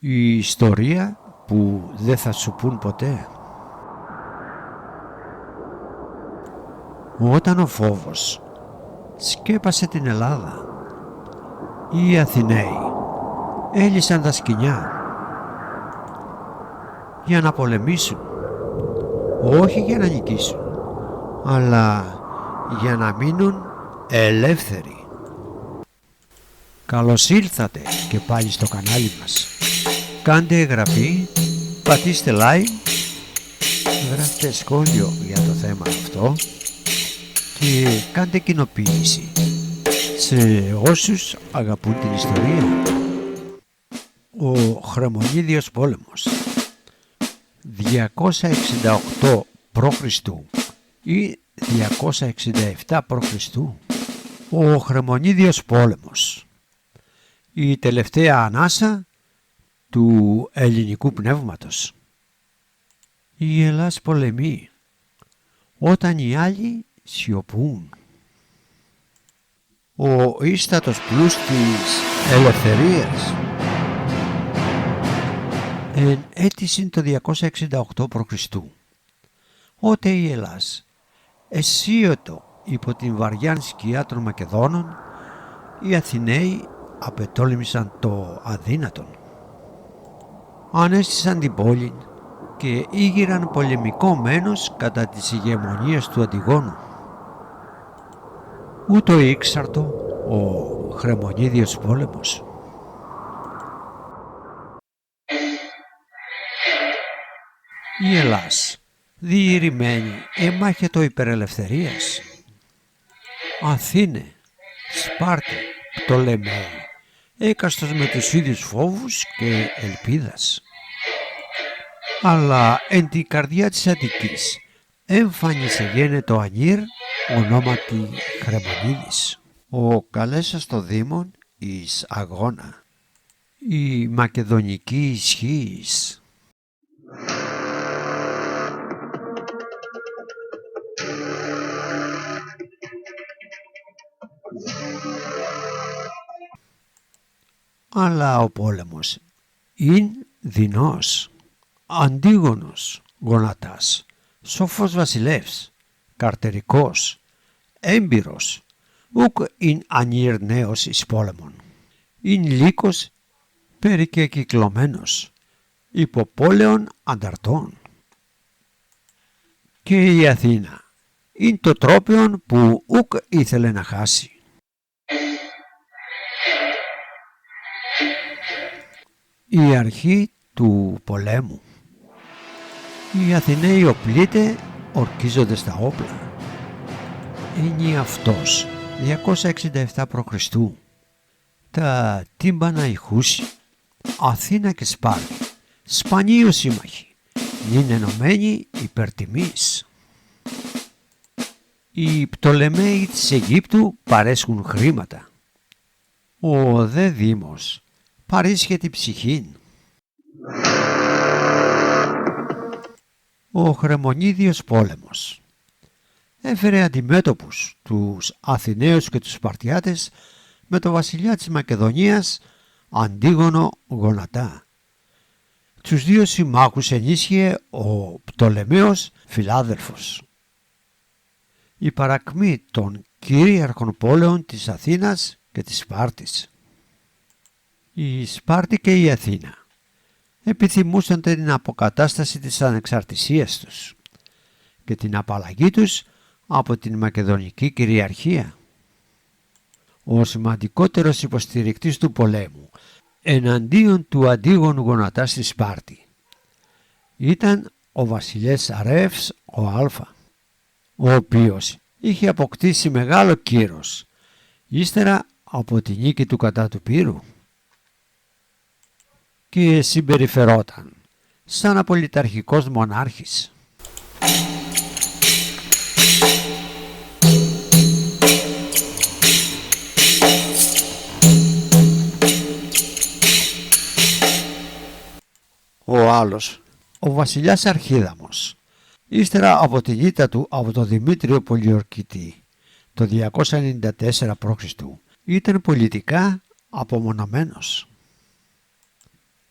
Η ιστορία που δεν θα σου πουν ποτέ. Όταν ο φόβος σκέπασε την Ελλάδα, οι Αθηναίοι έλυσαν τα σκοινιά για να πολεμήσουν, όχι για να νικήσουν, αλλά για να μείνουν ελεύθεροι. Καλώς ήλθατε και πάλι στο κανάλι μας. Κάντε εγγραφή, πατήστε like, γράφτε σχόλιο για το θέμα αυτό και κάντε κοινοποίηση σε όσους αγαπούν την ιστορία. Ο Χρεμονίδιος πόλεμος 268 π.Χ. ή 267 π.Χ. Ο Χρεμονίδιος πόλεμος, η τελευταία ανάσα του ελληνικού πνεύματος. Η Ελλάς πολεμεί όταν οι άλλοι σιωπούν. Ο ίστατος πλούς της ελευθερίας εν έτησιν το 268 π.Χ. Ότε η Ελλάς εσίωτο υπό την βαριάν σκιά των Μακεδόνων, οι Αθηναίοι απετόλμησαν το αδύνατον. Ανέστησαν την πόλη και ήγηραν πολεμικό μένος κατά της ηγεμονίας του Αντιγόνου. Ούτω ήξαρτο ο Χρεμονίδιος πόλεμος. Η Ελλάς διηρημένη εμάχετο υπερελευθερίας. Αθήνε, Σπάρτη, Πτολεμαίοι, έκαστος με τους ίδιους φόβους και ελπίδας. Αλλά εν την καρδιά της Αττικής έμφανισε γένετο ανήρ ονόματι Χρεμονίδης. Ο καλέσας το δήμον εις αγώνα, η μακεδονική ισχύς. Αλλά ο πόλεμος είναι δεινός. Αντίγονος γονατάς, σοφός βασιλεύς, καρτερικός, έμπειρος, ουκ ειν ανήρ νέος εις πόλεμον. Είναι λύκος περικεκυκλωμένος, υποπόλεων ανταρτών. Και η Αθήνα είναι το τρόπιον που ουκ ήθελε να χάσει. Η αρχή του πολέμου. Οι Αθηναίοι οπλίτε ορκίζονται στα όπλα. Είναι αυτός 267 π.Χ. Τα τύμπανα ηχούσι, Αθήνα και Σπάρτη, σπανίους σύμμαχοι, είναι ενωμένοι υπέρ τιμής. Οι Πτολεμαίοι της Αιγύπτου παρέσχουν χρήματα. Ο δε Δήμος παρίσχε την ψυχήν. Ο Χρεμονίδιος πόλεμος έφερε αντιμέτωπους τους Αθηναίους και τους Σπαρτιάτες με το βασιλιά της Μακεδονίας Αντίγονο γονατά. Τους δύο συμμάχους ενίσχυε ο Πτολεμαίος Φιλάδελφος. Η παρακμή των κυρίαρχων πόλεων της Αθήνας και της Σπάρτης. Η Σπάρτη και η Αθήνα επιθυμούσαν την αποκατάσταση της ανεξαρτησίας τους και την απαλλαγή τους από την μακεδονική κυριαρχία. Ο σημαντικότερος υποστηρικτής του πολέμου εναντίον του Αντίγονου γονατά στη Σπάρτη ήταν ο βασιλεύς Αρεύς ο Αλφα, ο οποίος είχε αποκτήσει μεγάλο κύρος ύστερα από τη νίκη του κατά του Πύρου και συμπεριφερόταν σαν απολυταρχικός μονάρχης. Ο άλλος, ο βασιλιάς Αρχίδαμος, ύστερα από την ήττα του από τον Δημήτριο Πολιορκητή το 294 π.Χ. ήταν πολιτικά απομονωμένος.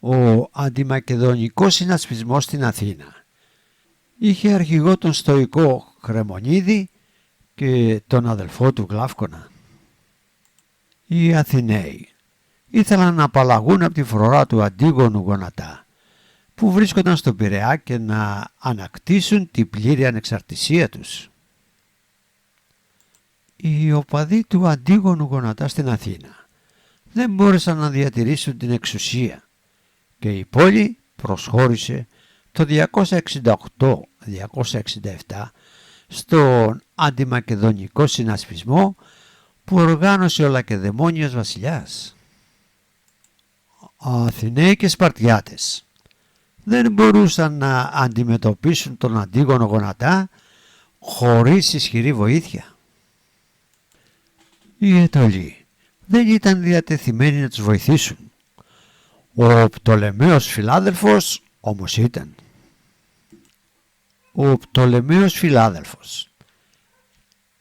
Ο Ο αντιμακεδονικός συνασπισμός στην Αθήνα είχε αρχηγό τον στοικό Χρεμονίδη και τον αδελφό του Γλάφκονα. Οι Αθηναίοι ήθελαν να απαλλαγούν από τη φρουρά του Αντίγονου Γονατά, που βρίσκονταν στον Πειραιά, και να ανακτήσουν την πλήρη ανεξαρτησία τους. Οι οπαδοί του Αντίγονου Γονατά στην Αθήνα δεν μπόρεσαν να διατηρήσουν την εξουσία και η πόλη προσχώρησε το 268-267 στον αντιμακεδονικό συνασπισμό που οργάνωσε ο Λακεδαιμόνιος βασιλιάς. Αθηναίοι και Σπαρτιάτες δεν μπορούσαν να αντιμετωπίσουν τον Αντίγονο Γονατά χωρίς ισχυρή βοήθεια. Οι Αιτωλοί δεν ήταν διατεθειμένοι να τους βοηθήσουν. Ο Πτολεμαίος Φιλάδελφος όμως ήταν. Ο Πτολεμαίος Φιλάδελφος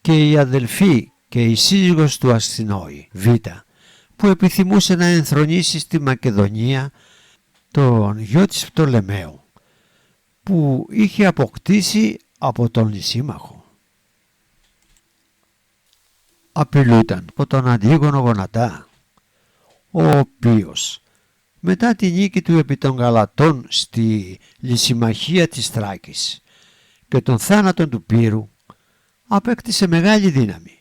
και η αδελφή και η σύζυγος του Ασθινόη Β, που επιθυμούσε να ενθρονήσει στη Μακεδονία τον γιο της Πτολεμαίου, που είχε αποκτήσει από τον Λυσίμαχο. Απειλούταν από τον Αντίγονο Γονατά, ο οποίος μετά τη νίκη του επί των Γαλατών στη Λυσιμαχία της Θράκης και τον θάνατον του Πύρου απέκτησε μεγάλη δύναμη,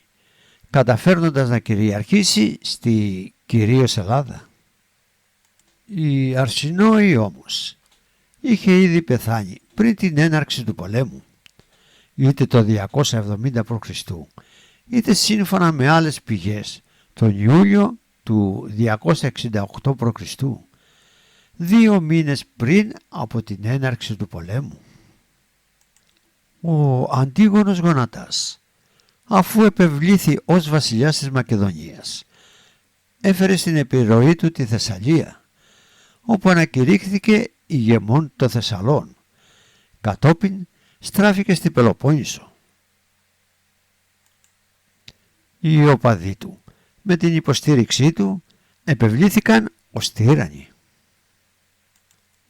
καταφέρνοντας να κυριαρχήσει στη κυρίως Ελλάδα. Η Αρσινόη όμως είχε ήδη πεθάνει πριν την έναρξη του πολέμου, είτε το 270 π.Χ. είτε σύμφωνα με άλλες πηγές τον Ιούλιο του 268 π.Χ., 2 μήνες πριν από την έναρξη του πολέμου. Ο Αντίγονος Γονατάς, αφού επευλήθη ως βασιλιάς της Μακεδονίας, έφερε στην επιρροή του τη Θεσσαλία, όπου ανακηρύχθηκε ηγεμόν των Θεσσαλών. Κατόπιν στράφηκε στη Πελοπόννησο. Οι οπαδοί του, με την υποστήριξή του, επευλήθηκαν ως τύραννοι.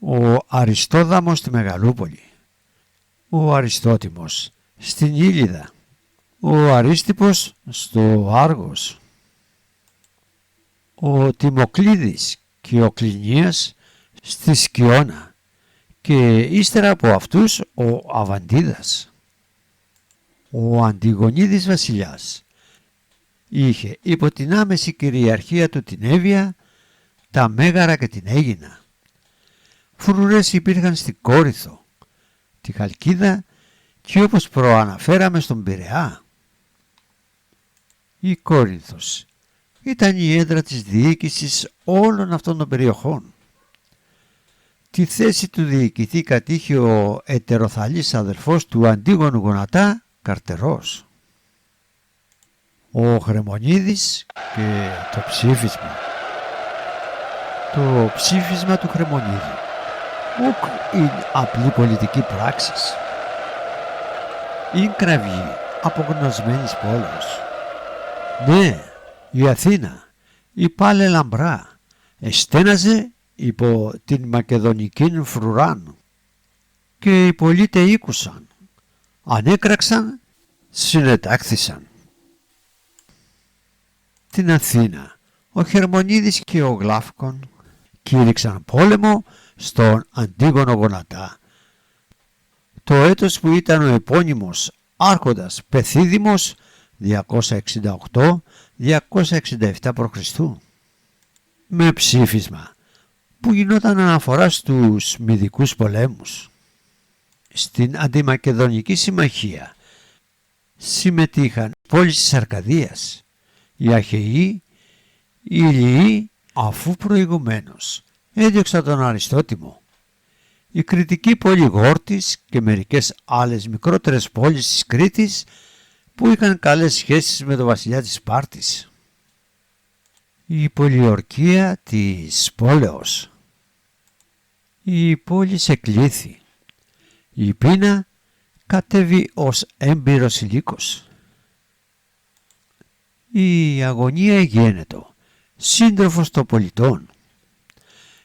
Ο Αριστόδαμος στη Μεγαλούπολη, ο Αριστότιμος στην Ήλιδα, ο Αρίστιπος στο Άργος, ο Τιμοκλίδης και ο Κλινίας στη Σκιώνα και ύστερα από αυτούς ο Αβαντίδας. Ο Αντιγονίδης βασιλιάς είχε υπό την άμεση κυριαρχία του την Εύβοια, τα Μέγαρα και την Αίγινα. Φρουρές υπήρχαν στη Κόρινθο, τη Χαλκίδα και όπως προαναφέραμε στον Πειραιά. Η Κόρινθος ήταν η έδρα της διοίκησης όλων αυτών των περιοχών. Τη θέση του διοικητή κατήχε ο ετεροθαλής αδελφός του Αντίγονου Γονατά, Καρτερός. Ο Χρεμονίδης και το ψήφισμα. Το ψήφισμα του Χρεμονίδη ουκ είναι απλή πολιτική πράξη. Είναι κραυγή απογνωσμένης πόλεως. Ναι, η Αθήνα, η πάλε λαμπρά, εστέναζε υπό την μακεδονική φρουράν και οι πολίτες ήκουσαν, ανέκραξαν, συνετάχθησαν. Την Αθήνα, ο Χερμονίδης και ο Γλάφκον κήρυξαν πόλεμο στον Αντίγονο Γονατά. Το έτος που ήταν ο επώνυμος άρχοντας Πεθύδημος 268-267 π.Χ. με ψήφισμα που γινόταν αναφορά στους Μυδικούς πολέμους. Στην Αντιμακεδονική Συμμαχία συμμετείχαν πόλεις της Αρκαδίας, οι Αχαιοί, οι Ηλιοί, αφού προηγουμένως έδιωξαν τον Αριστότιμο. Η κρητική πόλη Γόρτης και μερικές άλλες μικρότερες πόλεις της Κρήτης που είχαν καλές σχέσεις με τον βασιλιά της Σπάρτης. Η πολιορκία της πόλεως. Η πόλη εκλήθη. Η πείνα κατέβη ως έμπειρος λύκος. Η αγωνία γένετο, σύντροφος των πολιτών.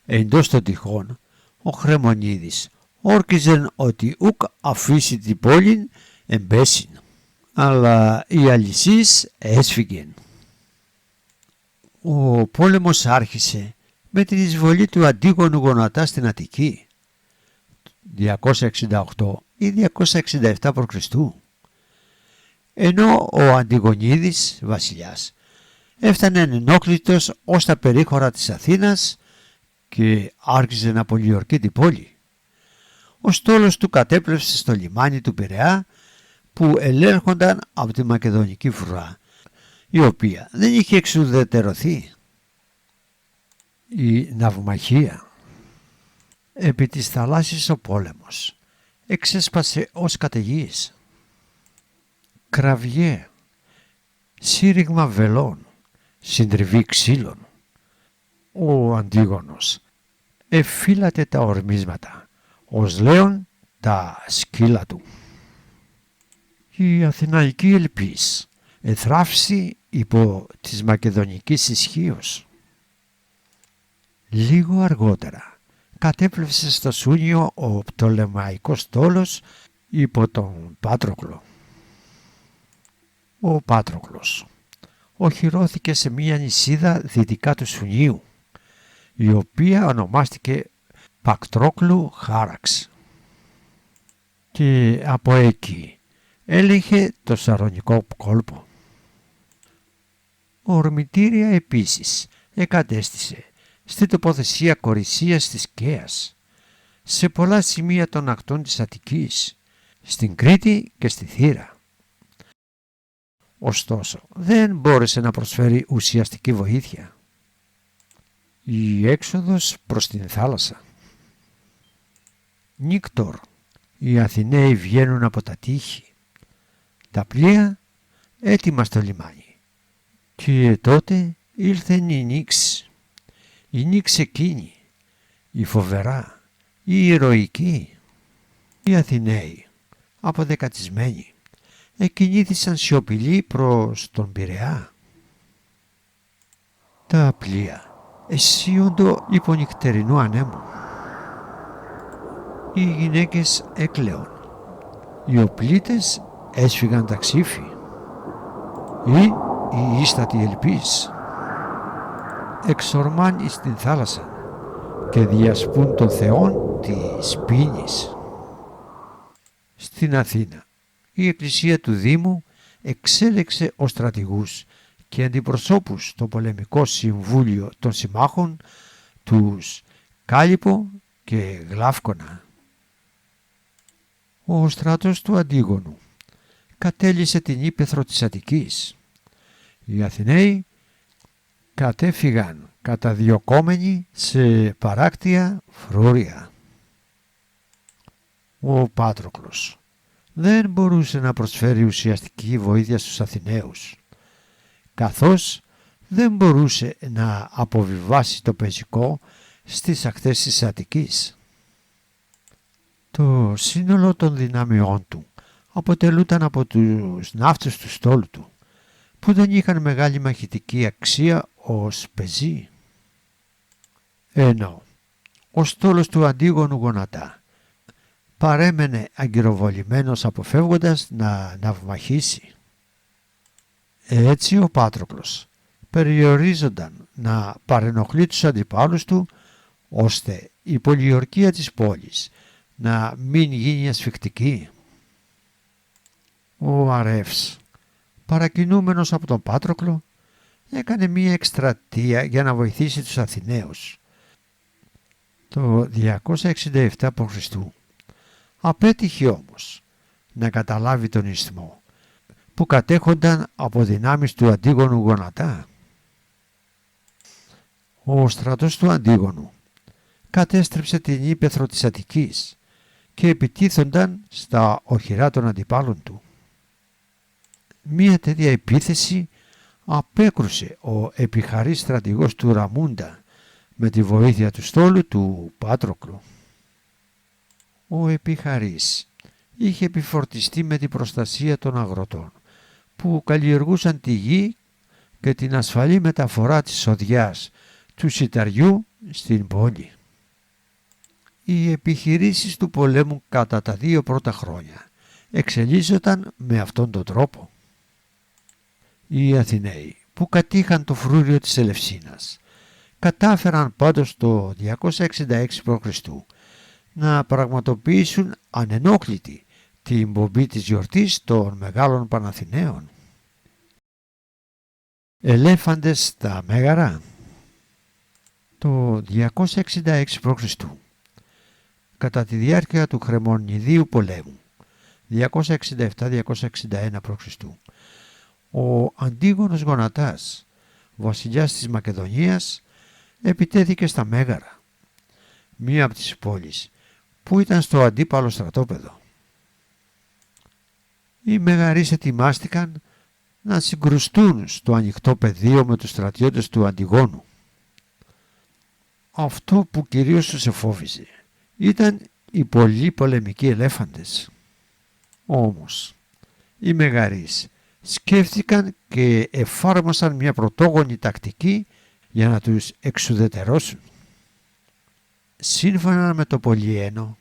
Εντός των τυχών, ο Χρεμονίδης όρκιζεν ότι ουκ αφήσει την πόλην εμπέσιν, αλλά οι αλυσίες έσφυγεν. Ο πόλεμος άρχισε με την εισβολή του Αντίγονου Γονατά στην Αττική, 268 ή 267 π.Χ. Ενώ ο Αντιγονίδης βασιλιάς έφτανε ενόχλητος ως τα περίχωρα της Αθήνας και άρχισε να πολιορκεί την πόλη. Ο στόλος του κατέπλευσε στο λιμάνι του Πειραιά που ελέγχονταν από τη μακεδονική φρουρά, η οποία δεν είχε εξουδετερωθεί. Η ναυμαχία. Επί της θαλάσσης ο πόλεμος εξέσπασε ως καταιγής. Κραυγέ, σύριγμα βελών, συντριβή ξύλων. Ο Αντίγονος εφύλατε τα ορμίσματα, ως λέον τα σκύλα του. Η Αθηναϊκή ελπίς εθράφσει υπό της μακεδονικής ισχύος. Λίγο αργότερα κατέπλευσε στο Σούνιο ο Πτολεμαϊκός στόλος υπό τον Πάτροκλο. Ο Πάτροκλος οχυρώθηκε σε μία νησίδα δυτικά του Σουνίου, η οποία ονομάστηκε Πακτρόκλου Χάραξ, και από εκεί έλεγχε το Σαρονικό κόλπο. Ορμητήρια επίσης εκατέστησε στη τοποθεσία Κορισίας της Καίας, σε πολλά σημεία των ακτών της Αττικής, στην Κρήτη και στη Θήρα. Ωστόσο δεν μπόρεσε να προσφέρει ουσιαστική βοήθεια. Η έξοδος προς την θάλασσα. Νύκτορ, οι Αθηναίοι βγαίνουν από τα τείχη, τα πλοία έτοιμα στο λιμάνι, και τότε ήλθεν η νύξ εκείνη, η φοβερά, η ηρωική. Οι Αθηναίοι, αποδεκατισμένοι, εκκινήθησαν σιωπηλοί προς τον Πειραιά. Τα πλοία εσύοντο υπό νυχτερινού ανέμου. Οι γυναίκες έκλαιον, οι οπλίτες έσφυγαν τα ξύφη, ή η ίστατη ελπίς εξορμάν εις την θάλασσα και διασπούν των θεών της πίνης. Στην Αθήνα η εκκλησία του Δήμου εξέλεξε ως στρατηγούς και αντιπροσώπους στο πολεμικό συμβούλιο των συμμάχων τους Κάλυπο και Γλάφκονα. Ο στρατός του Αντίγονου κατέλυσε την ύπαιθρο της Αττικής. Οι Αθηναίοι κατέφυγαν καταδιωκόμενοι σε παράκτια φρούρια. Ο Πάτροκλος δεν μπορούσε να προσφέρει ουσιαστική βοήθεια στους Αθηναίους, καθώς δεν μπορούσε να αποβιβάσει το πεζικό στις ακτές της Αττικής. Το σύνολο των δυνάμεών του αποτελούταν από τους ναύτες του στόλου του, που δεν είχαν μεγάλη μαχητική αξία ως πεζοί. Ενώ ο στόλος του Αντίγονου Γονατά παρέμενε αγκυροβολημένος, αποφεύγοντας να ναυμαχήσει. Έτσι ο Πάτροκλος περιορίζονταν να παρενοχλεί τους αντιπάλους του, ώστε η πολιορκία της πόλης να μην γίνει ασφικτική. Ο Αρεύς, παρακινούμενος από τον Πάτροκλο, έκανε μία εκστρατεία για να βοηθήσει τους Αθηναίους. Το 267 π.Χ. απέτυχε όμως να καταλάβει τον ισθμό που κατέχονταν από δυνάμεις του Αντίγονου Γονατά. Ο στρατός του Αντίγονου κατέστρεψε την ύπαιθρο της Αττικής και επιτίθονταν στα οχυρά των αντιπάλων του. Μία τέτοια επίθεση απέκρουσε ο επιχαρής στρατηγός του Ραμούντα με τη βοήθεια του στόλου του Πάτροκλου. Ο επιχαρής είχε επιφορτιστεί με την προστασία των αγροτών που καλλιεργούσαν τη γη και την ασφαλή μεταφορά της σοδιάς του σιταριού στην πόλη. Οι επιχειρήσεις του πολέμου κατά τα 2 πρώτα χρόνια εξελίσσονταν με αυτόν τον τρόπο. Οι Αθηναίοι που κατήχαν το φρούριο της Ελευσίνας κατάφεραν πάντως το 266 π.Χ. να πραγματοποιήσουν ανενόχλητη την πομπή της γιορτής των Μεγάλων Παναθηναίων. Ελέφαντες στα Μέγαρα. Το 266 π.Χ. κατά τη διάρκεια του Χρεμονιδίου πολέμου 267-261 π.Χ. ο Αντίγονος Γονατάς, βασιλιάς της Μακεδονίας, επιτέθηκε στα Μέγαρα, μία από τις πόλεις που ήταν στο αντίπαλο στρατόπεδο. Οι Μεγαρείς ετοιμάστηκαν να συγκρουστούν στο ανοιχτό πεδίο με τους στρατιώτες του Αντιγόνου. Αυτό που κυρίως τους εφόβιζε ήταν οι πολλοί πολεμικοί ελέφαντες. Όμως οι Μεγαρείς σκέφτηκαν και εφάρμοσαν μια πρωτόγονη τακτική για να τους εξουδετερώσουν. Σύμφωνα με το Πολυένο,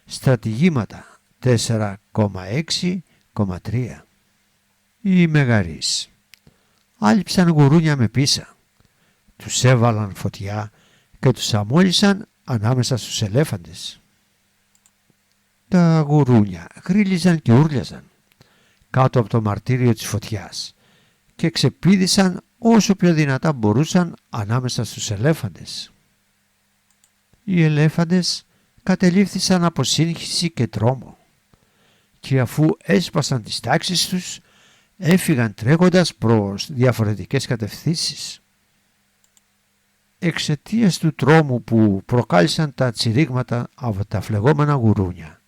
στρατηγήματα 4,6,3. Οι Μεγαρείς άλυψαν γουρούνια με πίσα, τους έβαλαν φωτιά και τους αμόλυσαν ανάμεσα στους ελέφαντες. Τα γουρούνια γρίλιζαν και ούρλιαζαν κάτω από το μαρτύριο της φωτιάς και ξεπήδησαν όσο πιο δυνατά μπορούσαν ανάμεσα στους ελέφαντες. Οι ελέφαντες κατελήφθησαν από σύγχυση και τρόμο και αφού έσπασαν τις τάξεις τους έφυγαν τρέχοντας προς διαφορετικές κατευθύνσεις. Εξαιτίας του τρόμου που προκάλεσαν τα τσιρίγματα από τα φλεγόμενα γουρούνια,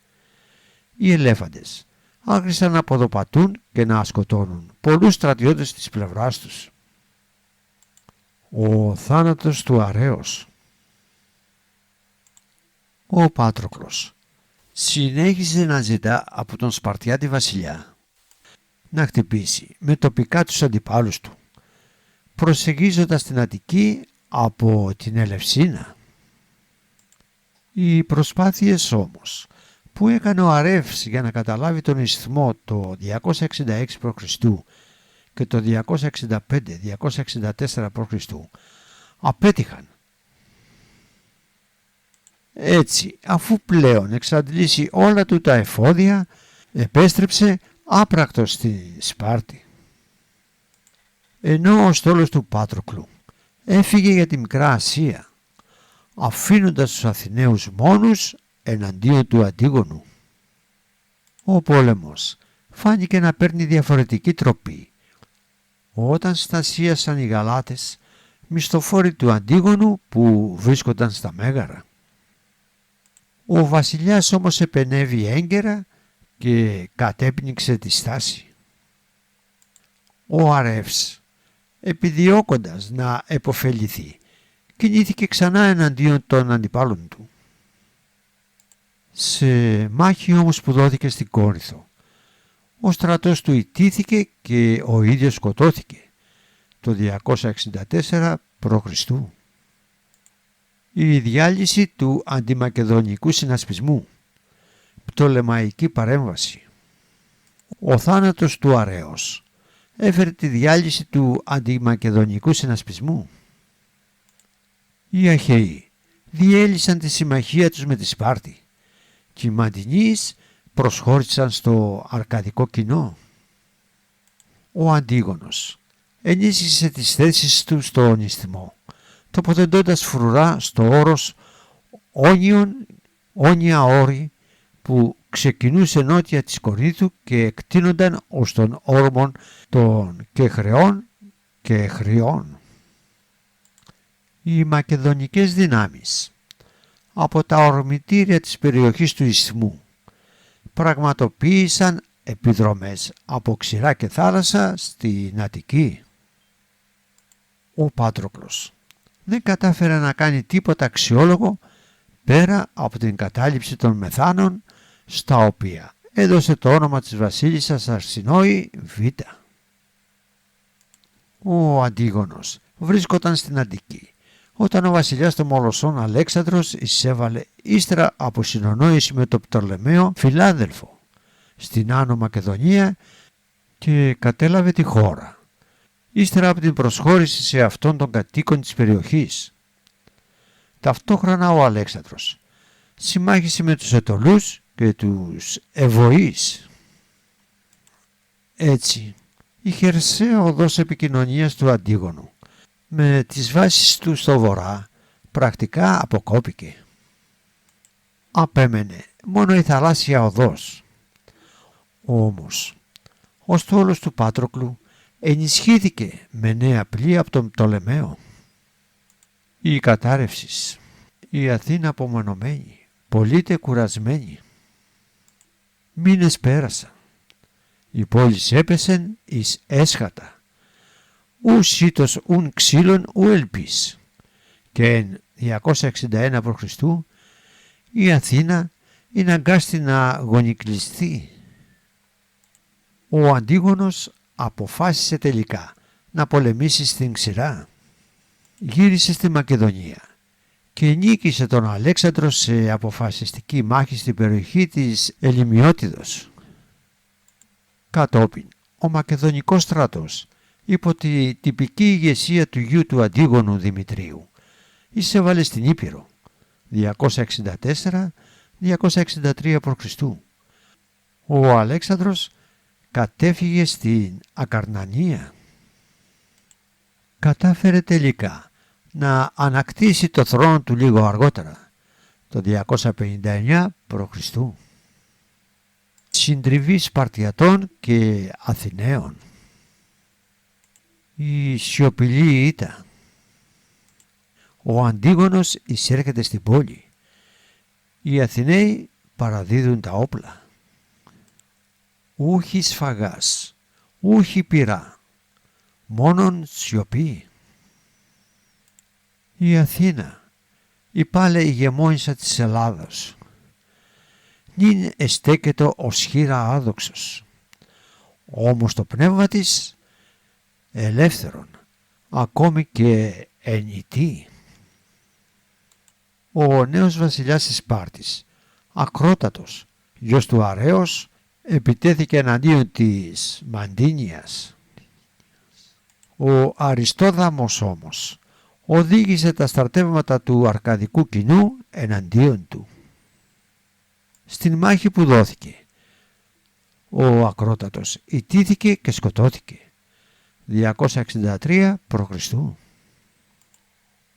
οι ελέφαντες άρχισαν να ποδοπατούν και να σκοτώνουν πολλούς στρατιώτες της πλευράς τους. Ο θάνατος του Αρέως. Ο Πάτροκλος συνέχισε να ζητά από τον Σπαρτιάτη βασιλιά να χτυπήσει με τοπικά τους αντιπάλους του, προσεγγίζοντας την Αττική από την Ελευσίνα. Οι προσπάθειες όμως που έκανε ο Αρεύς για να καταλάβει τον ισθμό το 266 π.Χ. και το 265-264 π.Χ. απέτυχαν. Έτσι, αφού πλέον εξαντλήσει όλα του τα εφόδια, επέστρεψε άπρακτος στη Σπάρτη. Ενώ ο στόλος του Πάτροκλου έφυγε για τη Μικρά Ασία, αφήνοντας τους Αθηναίους μόνους εναντίον του Αντίγονου. Ο πόλεμος φάνηκε να παίρνει διαφορετική τροπή όταν στασίασαν οι Γαλάτες, μισθοφόροι του Αντίγονου που βρίσκονταν στα Μέγαρα. Ο βασιλιάς όμως επενέβη έγκαιρα και κατέπνιξε τη στάση. Ο Αρεύς, επιδιώκοντας να επωφεληθεί, κινήθηκε ξανά εναντίον των αντιπάλων του. Σε μάχη όμως που δόθηκε στην Κόρινθο, ο στρατός του ιτήθηκε και ο ίδιος σκοτώθηκε το 264 π.Χ. Η διάλυση του αντιμακεδονικού συνασπισμού, πτολεμαϊκή παρέμβαση. Ο θάνατος του Αρέως έφερε τη διάλυση του αντιμακεδονικού συνασπισμού. Οι Αχαιοί διέλυσαν τη συμμαχία τους με τη Σπάρτη και οι Μαντινείς προσχώρησαν στο αρκαδικό κοινό. Ο Αντίγονος ενίσχυσε τις θέσεις του στον ισθμό, τοποθετώντας φρουρά στο όρος Όνια Όρη που ξεκινούσε νότια της Κορίνθου και εκτείνονταν ως τον όρμον των Κεχρεών και Εχριών. Οι μακεδονικές δυνάμεις από τα ορμητήρια της περιοχής του ισθμού πραγματοποίησαν επιδρομές από ξηρά και θάλασσα στην Αττική. Ο Πάτροκλος δεν κατάφερε να κάνει τίποτα αξιόλογο πέρα από την κατάληψη των Μεθάνων, στα οποία έδωσε το όνομα της βασίλισσας Αρσινόη Β. Ο Αντίγονος βρίσκονταν στην Αττική όταν ο βασιλιάς των Μολοσσών Αλέξανδρος εισέβαλε ύστερα από συνονόηση με τον Πτολεμαίο Φιλάδελφο στην Άνω Μακεδονία και κατέλαβε τη χώρα, ύστερα από την προσχώρηση σε αυτών των κατοίκων της περιοχής. Ταυτόχρονα ο Αλέξανδρος συμμάχισε με τους Αιτωλούς και τους Ευωείς. Έτσι, η χερσαία οδός επικοινωνίας του Αντίγονου με τις βάσεις του στο βορρά πρακτικά αποκόπηκε. Απέμενε μόνο η θαλάσσια οδός. Όμως, ο στόλος του Πάτροκλου ενισχύθηκε με νέα πλοία από τον Πτολεμαίο. Η κατάρρευσης, η Αθήνα απομονωμένη, πολύτε κουρασμένη. Μήνες πέρασαν. Η πόλη έπεσεν εις έσχατα. Ου σύτος ουν ξύλων ου ελπίς. Και εν 261 π.Χ. η Αθήνα είναι αγκάστη να γονικλειστεί. Ο Αντίγονος αποφάσισε τελικά να πολεμήσει στην ξηρά. Γύρισε στη Μακεδονία και νίκησε τον Αλέξανδρο σε αποφασιστική μάχη στην περιοχή της Ελιμιώτιδος. Κατόπιν, ο Μακεδονικός στρατός, υπό τη τυπική ηγεσία του γιου του Αντίγονου Δημητρίου, εισέβαλε στην Ήπειρο 264-263 π.Χ. Ο Αλέξανδρος κατέφυγε στην Ακαρνανία. Κατάφερε τελικά να ανακτήσει το θρόνο του λίγο αργότερα, το 259 π.Χ. Συντριβή Σπαρτιατών και Αθηναίων. Η σιωπηλή ήττα. Ο Αντίγονος εισέρχεται στην πόλη. Οι Αθηναίοι παραδίδουν τα όπλα. Ούχι σφαγάς, ούχι πυρά, μόνον σιωπή. Η Αθήνα, η πάλε ηγεμόνισσα της Ελλάδος, νυν εστέκετο ως χείρα άδοξος, όμως το πνεύμα της ελεύθερον, ακόμη και ενητή. Ο νέος βασιλιάς της Σπάρτης, Ακρότατος, γιος του Αρέως, επιτέθηκε εναντίον της Μαντίνιας. Ο Αριστόδαμος όμως οδήγησε τα στρατεύματα του αρκαδικού κοινού εναντίον του. Στην μάχη που δόθηκε, ο Ακρότατος ιτήθηκε και σκοτώθηκε 263 π.Χ.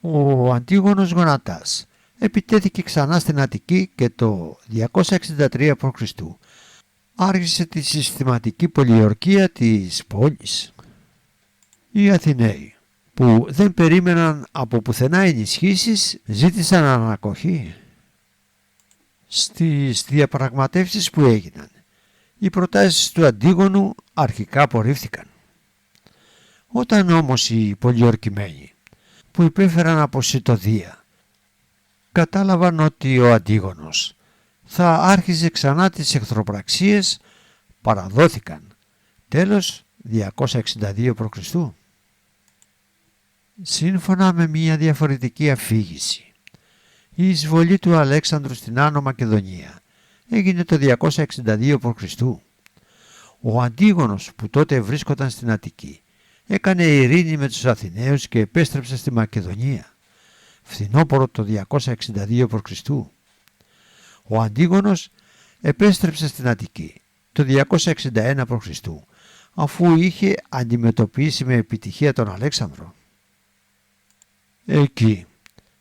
Ο Αντίγονος Γονατάς επιτέθηκε ξανά στην Αττική και το 263 π.Χ. άρχισε τη συστηματική πολιορκία της πόλης. Οι Αθηναίοι, που δεν περίμεναν από πουθενά ενισχύσεις, ζήτησαν ανακοχή. Στις διαπραγματεύσεις που έγιναν, οι προτάσεις του Αντίγονου αρχικά απορρίφθηκαν. Όταν όμως οι πολιορκημένοι, που υπέφεραν από σιτοδία, κατάλαβαν ότι ο Αντίγονος θα άρχιζε ξανά τις εχθροπραξίες, παραδόθηκαν. Τέλος 262 π.Χ. Σύμφωνα με μια διαφορετική αφήγηση, η εισβολή του Αλέξανδρου στην Άνω Μακεδονία έγινε το 262 π.Χ. Ο Αντίγονος, που τότε βρίσκονταν στην Αττική, έκανε ειρήνη με τους Αθηναίους και επέστρεψε στη Μακεδονία, φθινόπωρο το 262 π.Χ. Ο Αντίγονος επέστρεψε στην Αττική το 261 π.Χ. αφού είχε αντιμετωπίσει με επιτυχία τον Αλέξανδρο. Εκεί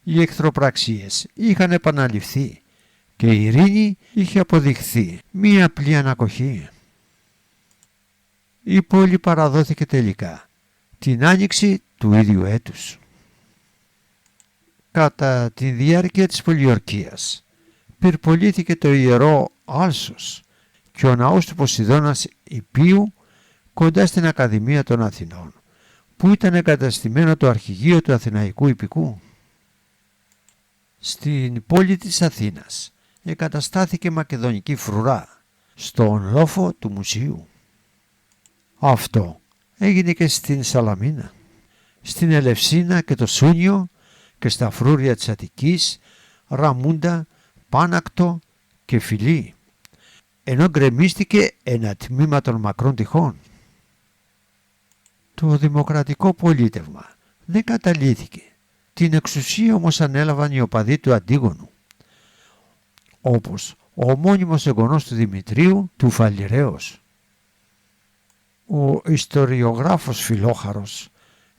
οι εχθροπραξίες είχαν επαναληφθεί και η ειρήνη είχε αποδειχθεί μία απλή ανακοχή. Η πόλη παραδόθηκε τελικά την άνοιξη του ίδιου έτους. Κατά τη διάρκεια της πολιορκίας πυρπολήθηκε το ιερό Άλσος και ο ναός του Ποσειδώνας Ιππίου κοντά στην Ακαδημία των Αθηνών, που ήταν εγκαταστημένο το αρχηγείο του Αθηναϊκού Ιππικού. Στην πόλη της Αθήνας εγκαταστάθηκε μακεδονική φρουρά στον λόφο του μουσείου. Αυτό έγινε και στην Σαλαμίνα, στην Ελευσίνα και το Σούνιο και στα φρούρια της Αττικής, Ραμούντα, Πάνακτο και Φιλή, ενώ γκρεμίστηκε ένα τμήμα των μακρών τυχών. Το δημοκρατικό πολίτευμα δεν καταλύθηκε. Την εξουσία όμως ανέλαβαν οι οπαδοί του Αντίγονου, όπως ο ομώνυμος εγγονός του Δημητρίου του Φαλιρέως. Ο ιστοριογράφος Φιλόχαρος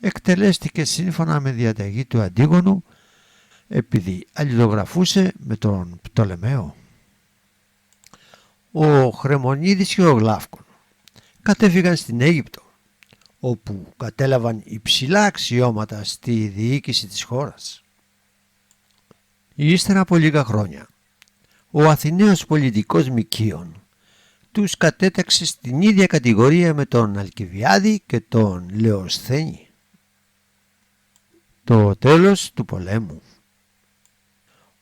εκτελέστηκε σύμφωνα με διαταγή του Αντίγονου επειδή αλληλογραφούσε με τον Πτολεμαίο. Ο Χρεμονίδης και ο Γλάφκον κατέφυγαν στην Αίγυπτο, όπου κατέλαβαν υψηλά αξιώματα στη διοίκηση της χώρας. Ύστερα από λίγα χρόνια, ο Αθηναίος πολιτικός Μικίων τους κατέταξε στην ίδια κατηγορία με τον Αλκιβιάδη και τον Λεοσθένη. Το τέλος του πολέμου.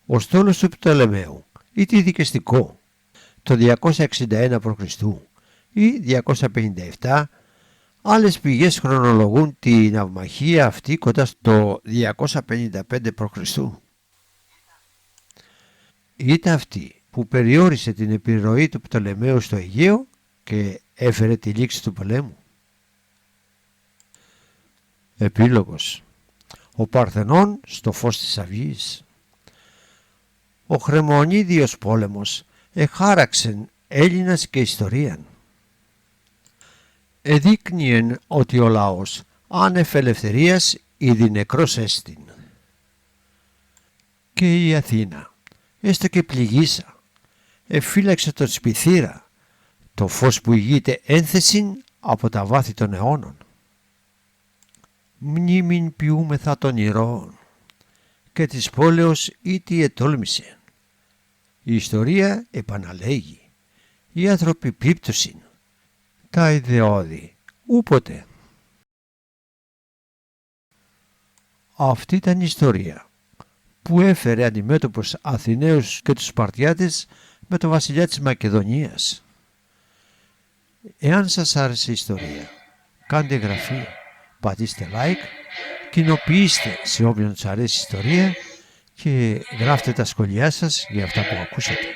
Ο στόλος του Πτολεμαίου ήταν δικαιστικό το 261 π.Χ. ή 257. Άλλες πηγές χρονολογούν την ναυμαχία αυτή κοντά στο 255 π.Χ. Ήταν αυτή που περιόρισε την επιρροή του Πτολεμαίου στο Αιγαίο και έφερε τη λήξη του πολέμου. Επίλογος. Ο Παρθενών στο φως της αυγής. Ο Χρεμονίδιος πόλεμος εχάραξεν Έλληνας και ιστορίαν. Εδείκνυεν ότι ο λαός άνευ ελευθερίας ήδη νεκρός έστιν. Και η Αθήνα έστω και πληγήσα εφύλαξε τον σπιθήρα, το φως που ηγείται ένθεσιν από τα βάθη των αιώνων. Μνήμην ποιούμεθα των ηρώων και της πόλεως ήτι ετόλμησε. Η ιστορία επαναλέγει, οι άνθρωποι πίπτωσιν, τα ιδεώδη ούποτε. Αυτή ήταν η ιστορία που έφερε αντιμέτωπους Αθηναίους και τους Σπαρτιάτες με τον βασιλιά της Μακεδονίας. Εάν σας άρεσε η ιστορία, κάντε εγγραφή, πατήστε like, κοινοποιήστε σε όποιον σας αρέσει η ιστορία και γράφτε τα σχόλιά σας για αυτά που ακούσατε.